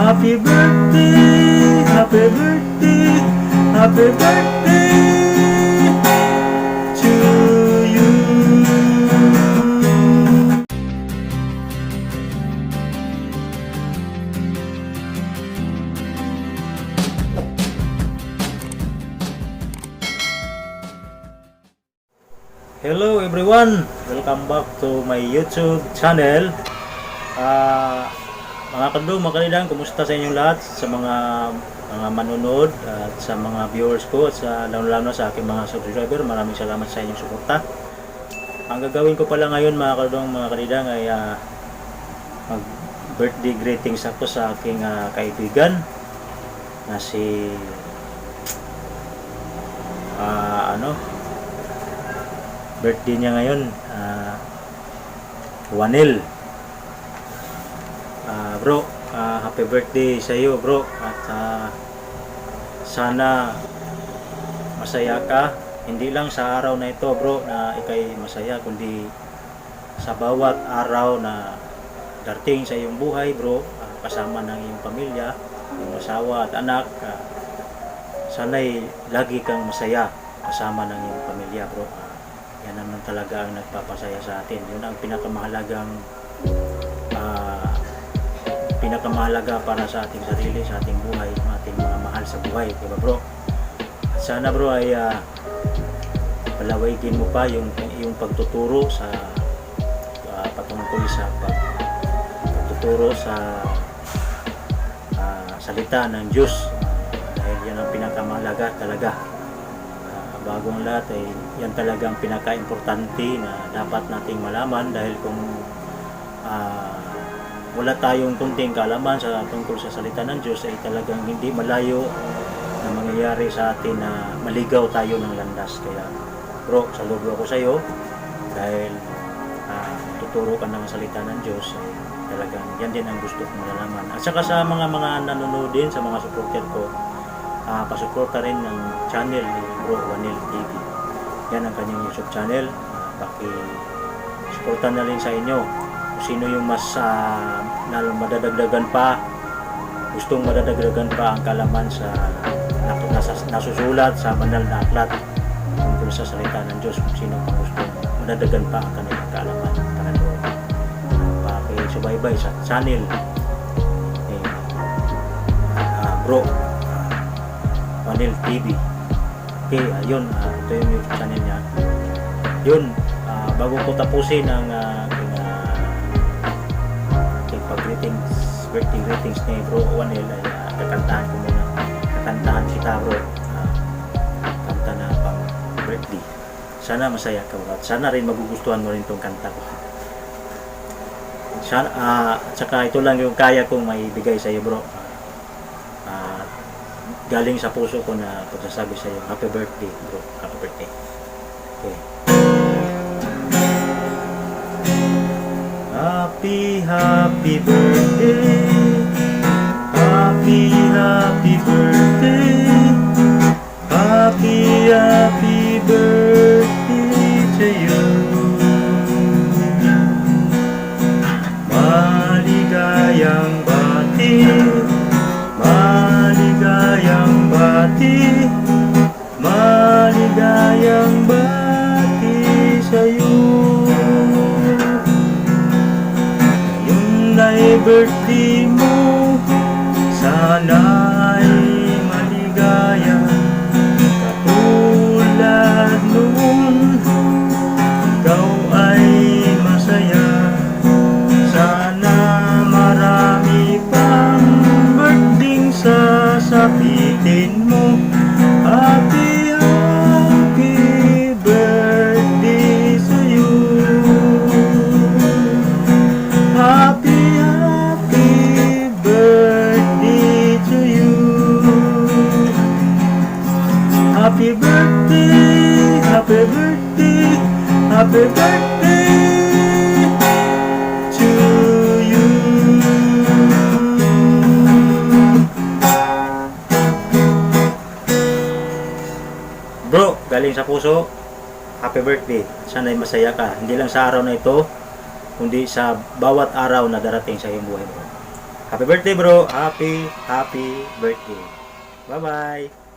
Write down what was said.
Happy birthday, happy birthday, happy birthday to you. Hello everyone, welcome back to my YouTube channel. Mga kadlo, mga kalidang, kumusta sa inyong lahat, sa mga manonood at sa mga viewers ko at sa lalo-lalo sa aking mga subscriber. Maraming salamat sa inyong suporta. Ang gagawin ko pala ngayon, mga kadlong, mga kalidang, ay mag birthday greetings ako sa aking kaibigan na si birthday niya ngayon, Wanel. Bro, happy birthday sa iyo, bro, at sana masaya ka, hindi lang sa araw na ito, bro, na ikay masaya, kundi sa bawat araw na darating sa iyong buhay, bro, kasama ng iyong pamilya, iyong asawa at anak. Sana'y lagi kang masaya kasama ng iyong pamilya, bro. Yan naman talaga ang nagpapasaya sa atin. Yun ang pinakamahalaga para sa ating sarili, sa ating buhay, sa ating mga mahal sa buhay, diba, bro? At sana, bro, ay palawigin mo pa yung pagtuturo sa patungkol sa pagtuturo sa salita ng Diyos, dahil yan ang pinakamahalaga talaga. Bagong lahat ay yan talagang pinaka-importante na dapat nating malaman, dahil kung wala tayong kunting kaalaman sa tungkol sa salita ng Diyos, ay talagang hindi malayo na mangyayari sa atin na maligaw tayo ng landas. Kaya, bro, saludo ako sa iyo dahil tuturo ka ng salita ng Diyos. Ay talagang yan din ang gusto kong malalaman. At saka sa mga nanonood din, sa mga supporter ko, pasuporta rin ng channel ni Bro Wanel TV. Yan ang kanyang YouTube channel. Paki-suporta na rin sa inyo. Kung sino yung mas madadagdagan pa, gustong madadagdagan pa ang kalaman sa nasusulat sa banal na aklat tungkol sa salita ng Diyos, kung sino pa gustong madadagan pa ang kanilang kaalaman, para doon pakisubaybay sa channel ni Bro Wanel TV. Okay, yun, ito yung YouTube channel niya. Yun, bago ko tapusin ang birthday greetings ni Bro Wanel, ay kakantahan ko muna. Kakantahan kita, bro. Kanta na pang birthday. Sana masaya ka, bro. At sana rin magugustuhan mo rin tong kanta ko. Sana, tsaka ito lang yung kaya kong maibigay sa iyo, bro. Galing sa puso ko na pagsasabi sa iyo, happy birthday, bro. Happy birthday. Okay. Happy birthday, happy birthday, happy birthday to you. Maligayang bati, maligayang bati, maligayang bati sa iyo. Birthday mo, sana'y maligaya, katulad noon, ikaw ay masaya. Sana marami pang birthday sasapitin mo. Happy birthday sa iyo. Happy birthday to you. Happy birthday, happy birthday, happy birthday to you. Bro, galing sa puso, happy birthday. Sana'y masaya ka, hindi lang sa araw na ito, kundi sa bawat araw na darating sa iyong buhay, bro. Happy birthday bro! Happy birthday! Bye-bye!